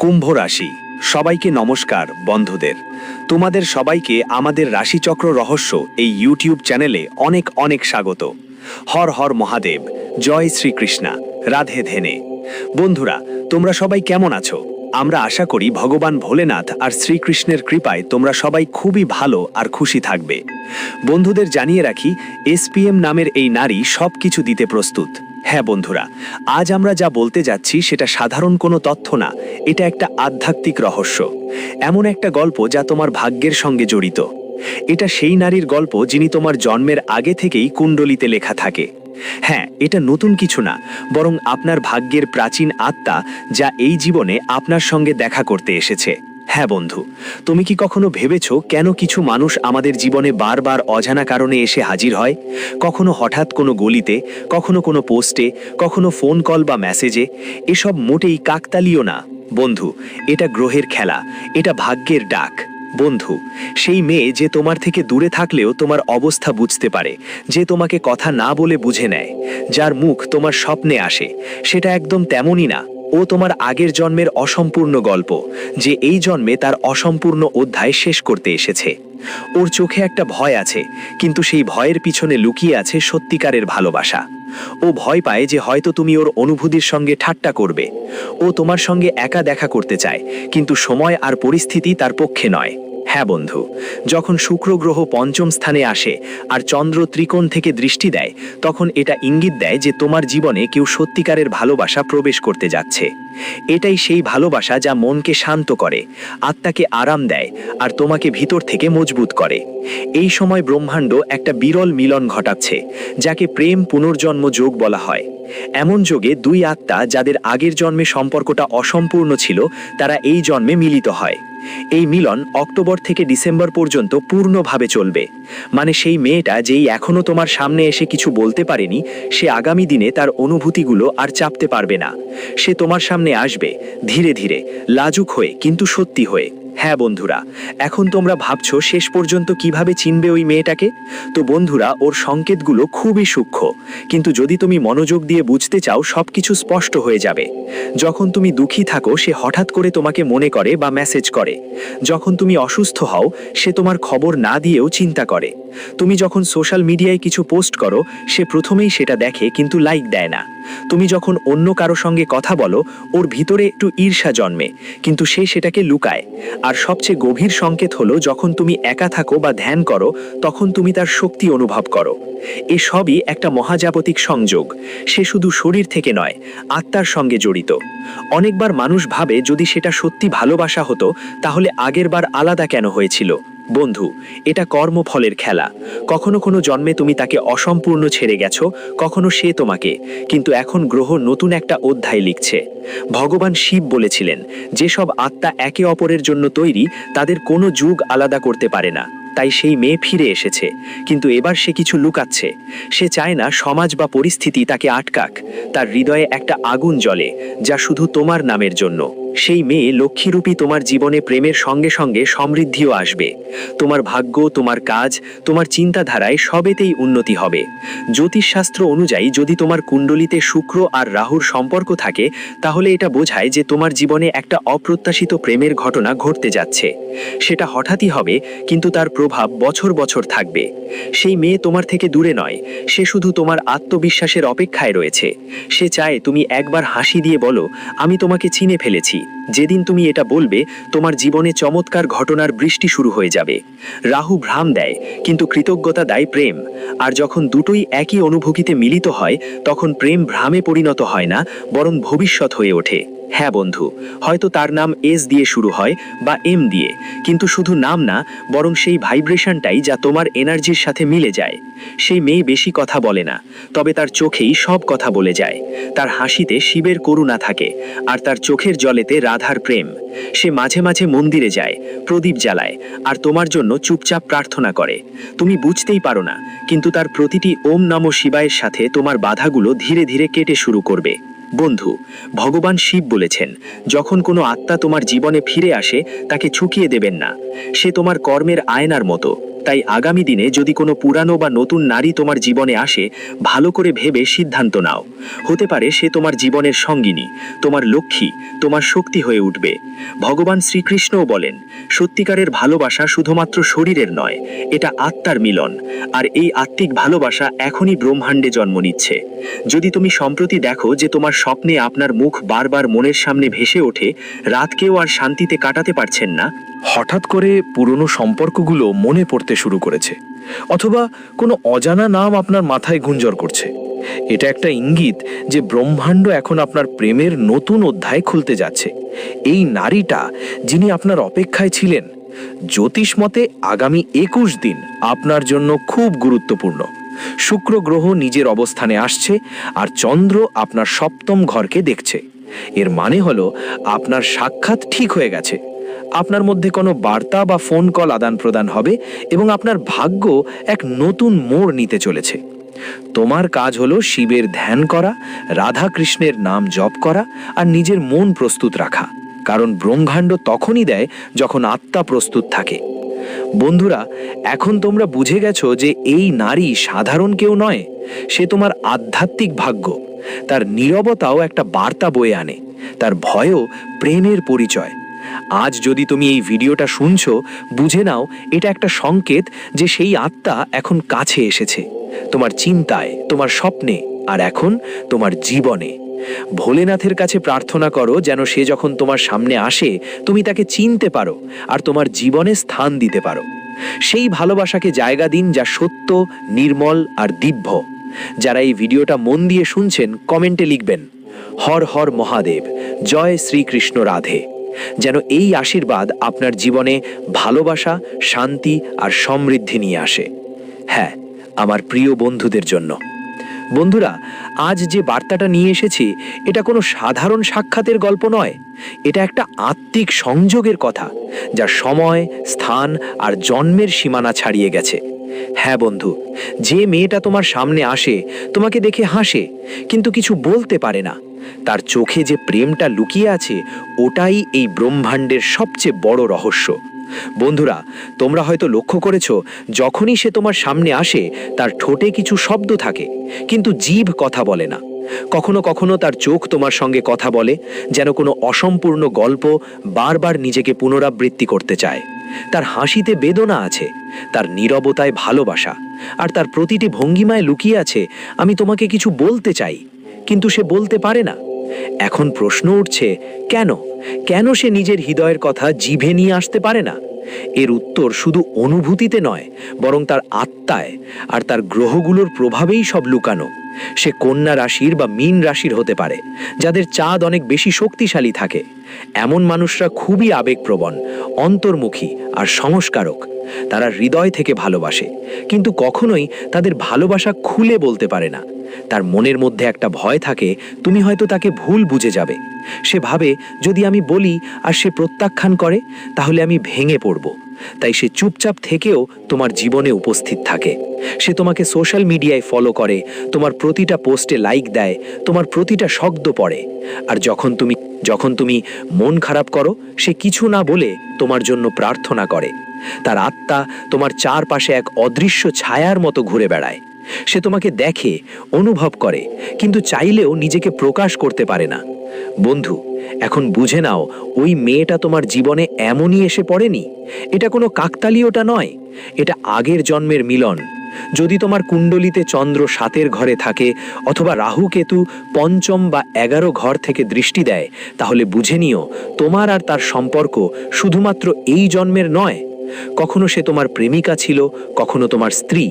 কুম্ভ রাশি। সবাইকে নমস্কার বন্ধুদের। তোমাদের সবাইকে আমাদের রাশিচক্র রহস্য এই ইউটিউব চ্যানেলে অনেক অনেক স্বাগত। হর হর মহাদেব, জয় শ্রীকৃষ্ণা, রাধে ধেনে। বন্ধুরা, তোমরা সবাই কেমন আছো? আমরা আশা করি ভগবান ভোলেনাথ আর শ্রীকৃষ্ণের কৃপায় তোমরা সবাই খুবই ভালো আর খুশি থাকবে। বন্ধুদের জানিয়ে রাখি, এসপিএম নামের এই নারী সবকিছু দিতে প্রস্তুত। হ্যাঁ বন্ধুরা, আজ আমরা যা বলতে যাচ্ছি সেটা সাধারণ কোনো তথ্য না, এটা একটা আধ্যাত্মিক রহস্য। এমন একটা গল্প যা তোমার ভাগ্যের সঙ্গে জড়িত। এটা সেই নারীর গল্প যিনি তোমার জন্মের আগে থেকেই কুণ্ডলিতে লেখা থাকে। হ্যাঁ, এটা নতুন কিছু না, বরং আপনার ভাগ্যের প্রাচীন আত্মা, যা এই জীবনে আপনার সঙ্গে দেখা করতে এসেছে। হ্যাঁ বন্ধু, তুমি কি কখনো ভেবেছো কেন কিছু মানুষ আমাদের জীবনে বারবার অজানা কারণে এসে হাজির হয়? কখনো হঠাৎ কোনো গলিতে, কখনো কোনো পোস্টে, কখনো ফোন কল বা মেসেজে। এসব মোটেই কাকতালীয় না বন্ধু, এটা গ্রহের খেলা, এটা ভাগ্যের ডাক। বন্ধু, সেই মেয়ে যে তোমার থেকে দূরে থাকলেও তোমার অবস্থা বুঝতে পারে, যে তোমাকে কথা না বলে বুঝে নেয়, যার মুখ তোমার স্বপ্নে আসে, সেটা একদম তেমনই না। ও তোমার আগের জন্মের অসম্পূর্ণ গল্প, যে এই জন্মে তার অসম্পূর্ণ অধ্যায় শেষ করতে এসেছে। ওর চোখে একটা ভয় আছে, কিন্তু সেই ভয়ের পিছনে লুকিয়ে আছে সত্যিকারের ভালোবাসা। ও ভয় পায় যে হয়তো তুমি ওর অনুভূতির সঙ্গে ঠাট্টা করবে। ও তোমার সঙ্গে একা দেখা করতে চায়, কিন্তু সময় আর পরিস্থিতি তার পক্ষে নয়। হ্যাঁ বন্ধু, যখন শুক্র গ্রহ পঞ্চম স্থানে আসে আর চন্দ্র ত্রিকোণ থেকে দৃষ্টি দেয়, তখন এটা ইঙ্গিত দেয় যে তোমার জীবনে কেউ সত্যিকারের ভালোবাসা প্রবেশ করতে যাচ্ছে। এটাই সেই ভালোবাসা যা মনকে শান্ত করে, আত্মাকে আরাম দেয় আর তোমাকে ভিতর থেকে মজবুত করে। এই সময় ব্রহ্মাণ্ড একটা বিরল মিলন ঘটাচ্ছে, যাকে প্রেম পুনর্জন্ম যোগ বলা হয়। এমন যোগে দুই আত্মা যাদের আগের জন্মে সম্পর্কটা অসম্পূর্ণ ছিল, তারা এই জন্মে মিলিত হয়। এই মিলন অক্টোবর থেকে ডিসেম্বর পর্যন্ত পূর্ণভাবে চলবে। মানে সেই মেয়েটা যেই এখনো তোমার সামনে এসে কিছু বলতে পারেনি, সে আগামী দিনে তার অনুভূতিগুলো আর চাপতে পারবে না। সে তোমার সামনে আসবে, ধীরে ধীরে, লাজুক হয়ে, কিন্তু সত্যি হয়ে। হ্যাঁ বন্ধুরা, এখন তোমরা ভাবছো শেষ পর্যন্ত কিভাবে চিনবে ওই মেয়েটাকে? তো বন্ধুরা, ওর সংকেতগুলো খুবই সূক্ষ্ম, কিন্তু যদি তুমি মনোযোগ দিয়ে বুঝতে চাও, সবকিছু স্পষ্ট হয়ে যাবে। যখন তুমি দুঃখী থাকো, সে হঠাৎ করে তোমাকে মনে করে বা মেসেজ করে। যখন তুমি অসুস্থ হও, সে তোমার খবর না দিয়েও চিন্তা করে। তুমি যখন সোশ্যাল মিডিয়ায় কিছু পোস্ট করো, সে প্রথমেই সেটা দেখে কিন্তু লাইক দেয় না। তুমি যখন অন্য কারো সঙ্গে কথা বলো, ওর ভিতরে একটু ঈর্ষা জন্মে, কিন্তু সে সেটাকে লুকায়। আর সবচেয়ে গভীর সংকেত হলো, যখন তুমি একা থাকো বা ধ্যান করো, তখন তুমি তার শক্তি অনুভব করো। এসবই একটা মহাজাগতিক সংযোগ। সে শুধু শরীর থেকে নয়, আত্মার সঙ্গে জড়িত। অনেকবার মানুষ ভাবে, যদি সেটা সত্যি ভালোবাসা হতো, তাহলে আগের বার আলাদা কেন হয়েছিল? বন্ধু, এটা কর্মফলের খেলা। কখনো কোনো জন্মে তুমি তাকে অসম্পূর্ণ ছেড়ে গেছো, কখনো সে তোমাকে। কিন্তু এখন গ্রহ নতুন একটা অধ্যায় লিখছে। ভগবান শিব বলেছিলেন, যেসব আত্মা একে অপরের জন্য তৈরি, তাদের কোনো যুগ আলাদা করতে পারে না। তাই সেই মেয়ে ফিরে এসেছে, কিন্তু এবার সে কিছু লুকাচ্ছে। সে চায় না সমাজ বা পরিস্থিতি তাকে আটকাক। তার হৃদয়ে একটা আগুন জ্বলে, যা শুধু তোমার নামের জন্য। সেই মেয়ে লক্ষ্মীরূপী তোমার জীবনে প্রেমের সঙ্গে সঙ্গে সমৃদ্ধিও আসবে। তোমার ভাগ্য, তোমার কাজ, তোমার চিন্তাধারায় সবেতেই উন্নতি হবে। জ্যোতিষশাস্ত্র অনুযায়ী যদি তোমার কুণ্ডলিতে শুক্র আর রাহুর সম্পর্ক থাকে, তাহলে এটা বোঝায় যে তোমার জীবনে একটা অপ্রত্যাশিত প্রেমের ঘটনা ঘটতে যাচ্ছে। সেটা হঠাৎই হবে, কিন্তু তার প্রভাব বছর বছর থাকবে। সেই মেয়ে তোমার থেকে দূরে নয়, সে শুধু তোমার আত্মবিশ্বাসের অপেক্ষায় রয়েছে। সে চায় তুমি একবার হাসি দিয়ে বলো, আমি তোমাকে চিনে ফেলেছি। যেদিন তুমি এটা বলবে, তোমার জীবনে চমৎকার ঘটনার বৃষ্টি শুরু হয়ে যাবে। রাহু ভ্রাম দেয়, কিন্তু কৃতজ্ঞতা দেয় প্রেম। আর যখন দুটোই একই অনুভূতিতে মিলিত হয়, তখন প্রেম ভ্রামে পরিণত হয় না, বরং ভবিষ্যৎ হয়ে ওঠে। হ্যাঁ বন্ধু, হয়তো তার নাম এস দিয়ে শুরু হয় বা এম দিয়ে, কিন্তু শুধু নাম না, বরং সেই ভাইব্রেশনটাই যা তোমার এনার্জির সাথে মিলে যায়। সেই মেয়ে বেশি কথা বলে না, তবে তার চোখেই সব কথা বলে যায়। তার হাসিতে শিবের করুণা থাকে, আর তার চোখের জলেতে রাধার প্রেম। সে মাঝে মাঝে মন্দিরে যায়, প্রদীপ জ্বালায়, আর তোমার জন্য চুপচাপ প্রার্থনা করে। তুমি বুঝতেই পারো না, কিন্তু তার প্রতিটি ওম নমঃ শিবায়ের সাথে তোমার বাধাগুলো ধীরে ধীরে কেটে শুরু করবে। বন্ধু, ভগবান শিব বলেছেন, যখন কোনো আত্মা তোমার জীবনে ফিরে আসে, তাকে ছুকিয়ে দেবেন না। সে তোমার কর্মের আয়নার মতো। তাই আগামী দিনে যদি কোনো পুরানো বা নতুন নারী তোমার জীবনে আসে, ভালো করে ভেবে সিদ্ধান্ত নাও। হতে পারে সে তোমার জীবনের সঙ্গিনী, তোমার লক্ষ্মী, তোমার শক্তি হয়ে উঠবে। ভগবান শ্রীকৃষ্ণও বলেন, সত্যিকারের ভালোবাসা শুধুমাত্র শরীরের নয়, এটা আত্মার মিলন। আর এই আত্মিক ভালোবাসা এখনই ব্রহ্মাণ্ডে জন্ম নিচ্ছে। যদি তুমি সম্প্রতি দেখো যে তোমার স্বপ্নে আপনার মুখ বারবার মনের সামনে ভেসে ওঠে, রাতকেও আর শান্তিতে কাটাতে পারছেন না, হঠাৎ করে পুরনো সম্পর্কগুলো মনে পড়তে শুরু করেছে, অথবা কোনো অজানা নাম আপনার মাথায় গুঞ্জর করছে, এটা একটা ইঙ্গিত যে ব্রহ্মাণ্ড এখন আপনার প্রেমের নতুন অধ্যায় খুলতে যাচ্ছে। এই নারীটা যিনি আপনার অপেক্ষায় ছিলেন, জ্যোতিষ মতে আগামী 21 দিন আপনার জন্য খুব গুরুত্বপূর্ণ। শুক্র গ্রহ নিজের অবস্থানে আসছে আর চন্দ্র আপনার সপ্তম ঘরকে দেখছে। এর মানে হলো আপনার সাক্ষাৎ ঠিক হয়ে গেছে। আপনার মধ্যে কোনো বার্তা বা ফোন কল আদান প্রদান হবে এবং আপনার ভাগ্য এক নতুন মোড় নিতে চলেছে। তোমার কাজ হলো শিবের ধ্যান করা, রাধা কৃষ্ণের নাম জপ করা আর নিজের মন প্রস্তুত রাখা, কারণ ব্রহ্মাণ্ড তখনই দেয় যখন আত্মা প্রস্তুত থাকে। বন্ধুরা, এখন তোমরা বুঝে গেছো যে এই নারী সাধারণ কেউ নয়, সে তোমার আধ্যাত্মিক ভাগ্য। তার নীরবতাও একটা বার্তা বয়ে আনে, তার ভয়ও প্রেমের পরিচয়। আজ যদি তুমি এই ভিডিওটা শুনছো, বুঝে নাও এটা একটা সংকেত যে সেই আত্মা এখন কাছে এসেছে, তোমার চিন্তায়, তোমার স্বপ্নে আর এখন তোমার জীবনে। ভোলেনাথের কাছে প্রার্থনা করো যেন সে যখন তোমার সামনে আসে তুমি তাকে চিনতে পারো আর তোমার জীবনে স্থান দিতে পারো। সেই ভালোবাসাকে জায়গা দিন যা সত্য, নির্মল আর দিব্য। যারা এই ভিডিওটা মন দিয়ে শুনছেন, কমেন্টে লিখবেন, হর হর মহাদেব, জয় শ্রীকৃষ্ণ রাধে। যেন এই আশীর্বাদ আপনার জীবনে ভালোবাসা, শান্তি আর সমৃদ্ধি নিয়ে আসে। হ্যাঁ, আমার প্রিয় বন্ধুদের জন্য। বন্ধুরা, আজ যে বার্তাটা নিয়ে এসেছি, এটা কোনো সাধারণ সাক্ষাতের গল্প নয়, এটা একটা আত্মিক সংযোগের কথা যা সময়, স্থান আর জন্মের সীমানা ছাড়িয়ে গেছে। হ্যাঁ বন্ধু, যে মেয়েটা তোমার সামনে আসে, তোমাকে দেখে হাসে কিন্তু কিছু বলতে পারে না, তার চোখে যে প্রেমটা লুকিয়ে আছে, ওটাই এই ব্রহ্মাণ্ডের সবচেয়ে বড় রহস্য। বন্ধুরা, তোমরা হয়তো লক্ষ্য করেছো, যখনই সে তোমার সামনে আসে তার ঠোঁটে কিছু শব্দ থাকে কিন্তু জিভ কথা বলে না। কখনো কখনো তার চোখ তোমার সঙ্গে কথা বলে, যেন কোনো অসম্পূর্ণ গল্প বারবার নিজেকে পুনরাবৃত্তি করতে চায়। তার হাসিতে বেদনা আছে, তার নীরবতায় ভালোবাসা, আর তার প্রতিটি ভঙ্গিমায় লুকিয়ে আছে আমি তোমাকে কিছু বলতে চাই, কিন্তু সে বলতে পারে না। এখন প্রশ্ন উঠছে, কেন কেন সে নিজের হৃদয়ের কথা জিভে নিয়ে আসতে পারে না? এর উত্তর শুধু অনুভূতিতে নয়, বরং তার আত্মায় আর তার গ্রহগুলোর প্রভাবেই সব লুকানো। সে কন্যা রাশির বা মীন রাশির হতে পারে, যাদের চাঁদ অনেক বেশি শক্তিশালী থাকে। এমন মানুষরা খুবই আবেগপ্রবণ, অন্তর্মুখী আর সংস্কারক। তারা হৃদয় থেকে ভালোবাসে, কিন্তু কখনোই তাদের ভালোবাসা খুলে বলতে পারে না। তার মনের মধ্যে একটা ভয় থাকে, তুমি হয়তো তাকে ভুল বুঝে যাবে। সে ভাবে, যদি আমি বলি আর সে প্রত্যাখ্যান করে, তাহলে আমি ভেঙে পড়ব। তাই সে চুপচাপ থেকেও তোমার জীবনে উপস্থিত থাকে। সে তোমাকে সোশ্যাল মিডিয়ায় ফলো করে, তোমার প্রতিটা পোস্টে লাইক দেয়, তোমার প্রতিটা শব্দ পড়ে। আর যখন তুমি মন খারাপ করো, সে কিছু না বলে তোমার জন্য প্রার্থনা করে। তার আত্মা তোমার চারপাশে এক অদৃশ্য ছায়ার মতো ঘুরে বেড়ায়। সে তোমাকে দেখে, অনুভব করে, কিন্তু চাইলেও নিজেকে প্রকাশ করতে পারে না। বন্ধু, এখন বুঝে নাও, ওই মেয়েটা তোমার জীবনে এমনই এসে পড়েনি। এটা কোনো কাকতালীয়টা নয়, এটা আগের জন্মের মিলন। যদি তোমার কুণ্ডলিতে চন্দ্র 7 ঘরে থাকে অথবা রাহু কেতু 5ম বা 11 ঘর থেকে দৃষ্টি দেয়, তাহলে বুঝে নিও তোমার আর তার সম্পর্ক শুধুমাত্র এই জন্মের নয়। কখনো সে তোমার প্রেমিকা ছিল, কখনো তোমার স্ত্রী।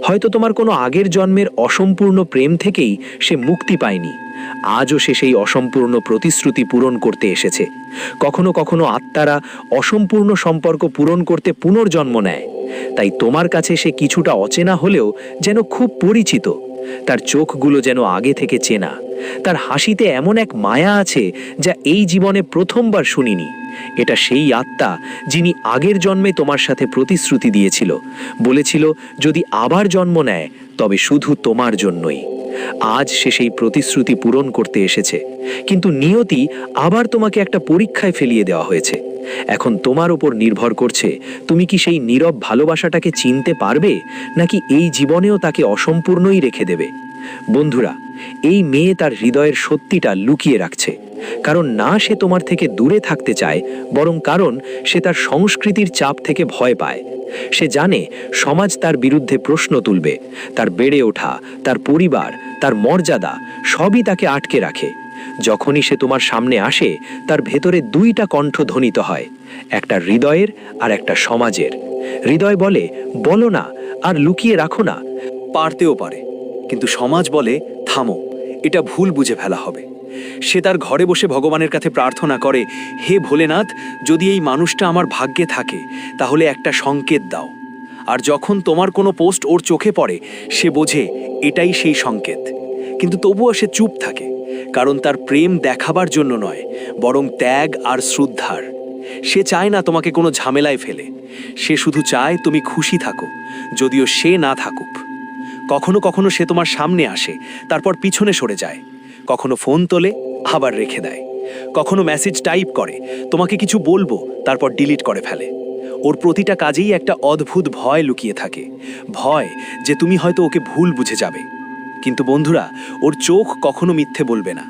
হয়তো তোমার কোনো আগের জন্মের অসম্পূর্ণ প্রেম থেকেই সে মুক্তি পায়নি। আজও সে সেই অসম্পূর্ণ প্রতিশ্রুতি পূরণ করতে এসেছে। কখনো কখনো আত্মারা অসম্পূর্ণ সম্পর্ক পূরণ করতে পুনর্জন্ম নেয়। তাই তোমার কাছে সে কিছুটা অচেনা হলেও যেন খুব পরিচিত। তার চোখগুলো যেন আগে থেকে চেনা। তার হাসিতে এমন এক মায়া আছে যা এই জীবনে প্রথমবার শুনিনি। এটা সেই আত্মা যিনি আগের জন্মে তোমার সাথে প্রতিশ্রুতি দিয়েছিল, বলেছিল যদি আবার জন্ম নেয় তবে শুধু তোমার জন্যই। আজ সে সেই প্রতিশ্রুতি পূরণ করতে এসেছে, কিন্তু নিয়তি আবার তোমাকে একটা পরীক্ষায় ফেলিয়ে দেওয়া হয়েছে। এখন তোমার উপর নির্ভর করছে তুমি কি সেই নীরব ভালোবাসাটাকে চিনতে পারবে, নাকি এই জীবনেও তাকে অসম্পূর্ণই রেখে দেবে। বন্ধুরা, এই মেয়ে তার হৃদয়ের সত্যিটা লুকিয়ে রাখছে, কারণ না সে তোমার থেকে দূরে থাকতে চায়, বরং কারণ সে তার সংস্কৃতির চাপ থেকে ভয় পায়। সে জানে সমাজ তার বিরুদ্ধে প্রশ্ন তুলবে, তার বেড়ে ওঠা, তার পরিবার, তার মর্যাদা সবই তাকে আটকে রাখে। যখনই সে তোমার সামনে আসে, তার ভেতরে দুইটা কণ্ঠ ধ্বনিত হয়, একটা হৃদয়ের আর একটা সমাজের। হৃদয় বলে, বলো না, আর লুকিয়ে রাখো না। পারতেও পারে, কিন্তু সমাজ বলে থামো, এটা ভুল বুঝে ফেলা হবে। সে তার ঘরে বসে ভগবানের কাছে প্রার্থনা করে, হে ভোলেনাথ, যদি এই মানুষটা আমার ভাগ্যে থাকে তাহলে একটা সংকেত দাও। আর যখন তোমার কোনো পোস্ট ওর চোখে পড়ে, সে বোঝে এটাই সেই সংকেত। কিন্তু তবুও সে চুপ থাকে, কারণ তার প্রেম দেখাবার জন্য নয়, বরং ত্যাগ আর শ্রদ্ধার। সে চায় না তোমাকে কোনো ঝামেলায় ফেলে, সে শুধু চায় তুমি খুশি থাকো, যদিও সে না থাকুক। কখনো কখনো সে তোমার সামনে আসে, তারপর পিছনে সরে যায়। কখনো ফোন তোলে, আবার রেখে দেয়। কখনো মেসেজ টাইপ করে, তোমাকে কিছু বলবো, তারপর ডিলিট করে ফেলে। ওর প্রতিটা কাজেই একটা অদ্ভুত ভয় লুকিয়ে থাকে, ভয় যে তুমি হয়তো ওকে ভুল বুঝে যাবে। কিন্তু বন্ধুরা, ওর চোখ কখনো মিথ্যে বলবে না।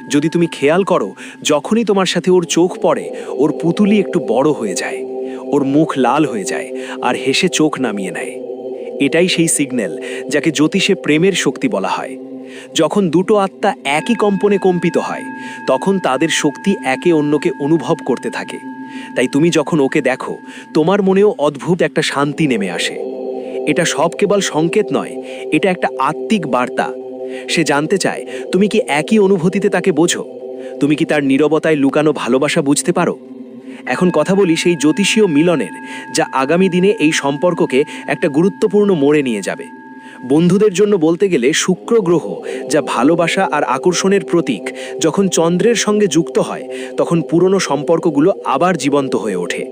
যদি তুমি খেয়াল করো, যখনই তোমার সাথে ওর চোখ পড়ে, ওর পুতুলি একটু বড় হয়ে যায়, ওর মুখ লাল হয়ে যায়, আর হেসে চোখ নামিয়ে নেয়। এটাই সেই সিগন্যাল যাকে জ্যোতিষে প্রেমের শক্তি বলা হয়। যখন দুটো আত্মা একই কম্পনে কম্পিত হয়, তখন তাদের শক্তি একে অন্যকে অনুভব করতে থাকে। তাই তুমি যখন ওকে দেখো, তোমার মনেও অদ্ভুত একটা শান্তি নেমে আসে। এটা সব কেবল সংকেত নয়, এটা একটা আত্মিক বার্তা। সে জানতে চায় তুমি কি একই অনুভূতিতে তাকে বোঝো, তুমি কি তার নীরবতায় লুকানো ভালোবাসা বুঝতে পারো। এখন কথা বলি সেই জ্যোতিষীয় মিলনের, যা আগামী দিনে এই সম্পর্ককে একটা গুরুত্বপূর্ণ মোড়ে নিয়ে যাবে। বন্ধুদের জন্য বলতে গেলে, শুক্র গ্রহ, যা ভালোবাসা আর আকর্ষণের প্রতীক, যখন চন্দ্রের সঙ্গে যুক্ত হয়, তখন পুরনো সম্পর্কগুলো আবার জীবন্ত হয়ে ওঠে।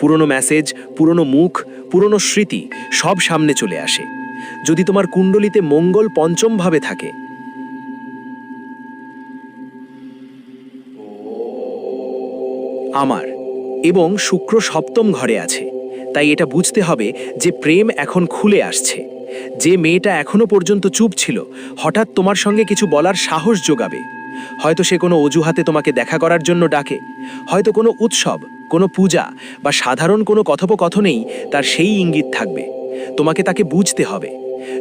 পুরনো মেসেজ, পুরনো মুখ, পুরনো স্মৃতি সব সামনে চলে আসে। যদি তোমার কুণ্ডলিতে মঙ্গল পঞ্চম ভাবে থাকে আমার, এবং শুক্র সপ্তম ঘরে আছে, তাই এটা বুঝতে হবে যে প্রেম এখন খুলে আসছে। যে মেয়েটা এখনো পর্যন্ত চুপ ছিল, হঠাৎ তোমার সঙ্গে কিছু বলার সাহস জোগাবে। হয়তো সে কোনো অজুহাতে তোমাকে দেখা করার জন্য ডাকে, হয়তো কোনো উৎসব, কোনো পূজা বা সাধারণ কোনো কথোপকথনেই তার সেই ইঙ্গিত থাকবে। তোমাকে তাকে বুঝতে হবে।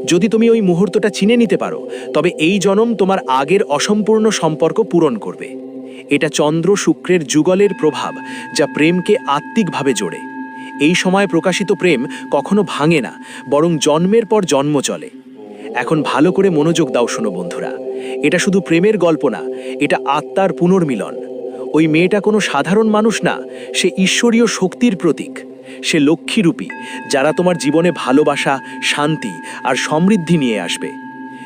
যদি তুমি ওই মুহূর্তটা চিনে নিতে পারো, তবে এই জনম তোমার আগের অসম্পূর্ণ সম্পর্ক পূরণ করবে। এটা চন্দ্র শুক্রের যুগলের প্রভাব, যা প্রেমকে আত্মিকভাবে জোড়ে। এই সময় প্রকাশিত প্রেম কখনো ভাঙে না, বরং জন্মের পর জন্ম চলে। এখন ভালো করে মনোযোগ দাও, শোনো বন্ধুরা, এটা শুধু প্রেমের গল্প না, এটা আত্মার পুনর্মিলন। ওই মেয়েটা কোনো সাধারণ মানুষ না, সে ঈশ্বরীয় শক্তির প্রতীক। সে লক্ষ্মীরূপী, যারা তোমার জীবনে ভালোবাসা, শান্তি আর সমৃদ্ধি নিয়ে আসবে।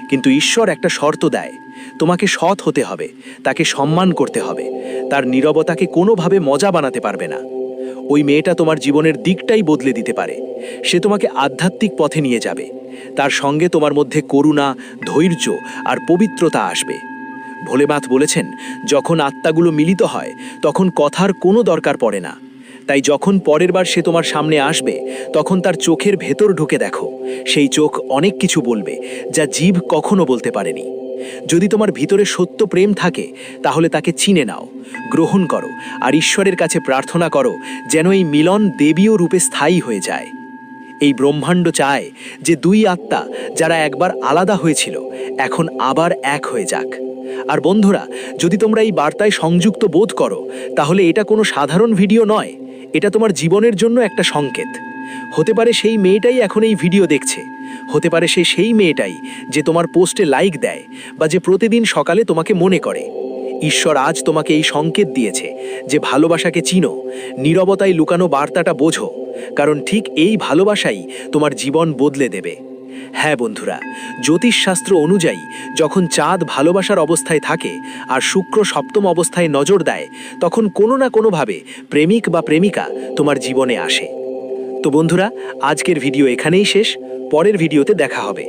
কিন্তু ঈশ্বর একটা শর্ত দেয়, তোমাকে সৎ হতে হবে, তাকে সম্মান করতে হবে, তার নীরবতাকে কোনোভাবে মজা বানাতে পারবে না। ওই মেয়েটা তোমার জীবনের দিকটাই বদলে দিতে পারে। সে তোমাকে আধ্যাত্মিক পথে নিয়ে যাবে, তার সঙ্গে তোমার মধ্যে করুণা, ধৈর্য আর পবিত্রতা আসবে। ভোলেনাথ বলেছেন, যখন আত্মাগুলো মিলিত হয়, তখন কথার কোনো দরকার পড়ে না। তাই যখন পরের বার সে তোমার সামনে আসবে, তখন তার চোখের ভেতর ঢুকে দেখো। সেই চোখ অনেক কিছু বলবে, যা জিভ কখনো বলতে পারেনি। যদি তোমার ভিতরে সত্য প্রেম থাকে, তাহলে তাকে চিনে নাও, গ্রহণ করো, আর ঈশ্বরের কাছে প্রার্থনা করো যেন এই মিলন দেবীয় রূপে স্থায়ী হয়ে যায়। এই ব্রহ্মাণ্ড চায় যে দুই আত্মা, যারা একবার আলাদা হয়েছিল, এখন আবার এক হয়ে যাক। আর বন্ধুরা, যদি তোমরা এই বার্তায় সংযুক্ত বোধ করো, তাহলে এটা কোনো সাধারণ ভিডিও নয়, এটা তোমার জীবনের জন্য একটা সংকেত। হতে পারে সেই মেয়েটাই এখন এই ভিডিও দেখছে, হতে পারে সেই মেয়েটাই যে তোমার পোস্টে লাইক দেয়, বা যে প্রতিদিন সকালে তোমাকে মনে করে। ঈশ্বর আজ তোমাকে এই সংকেত দিয়েছে যে ভালোবাসাকে চিনো, নীরবতায় লুকানো বার্তাটা বোঝো, কারণ ঠিক এই ভালোবাসাই তোমার জীবন বদলে দেবে। হ্যাঁ বন্ধুরা, জ্যোতিষশাস্ত্র অনুযায়ী যখন চাঁদ ভালোবাসার অবস্থায় থাকে আর শুক্র সপ্তম অবস্থায় নজর দেয়, তখন কোনো না কোনোভাবে প্রেমিক বা প্রেমিকা তোমার জীবনে আসে। তো বন্ধুরা, আজকের ভিডিও এখানেই শেষ, পরের ভিডিওতে দেখা হবে।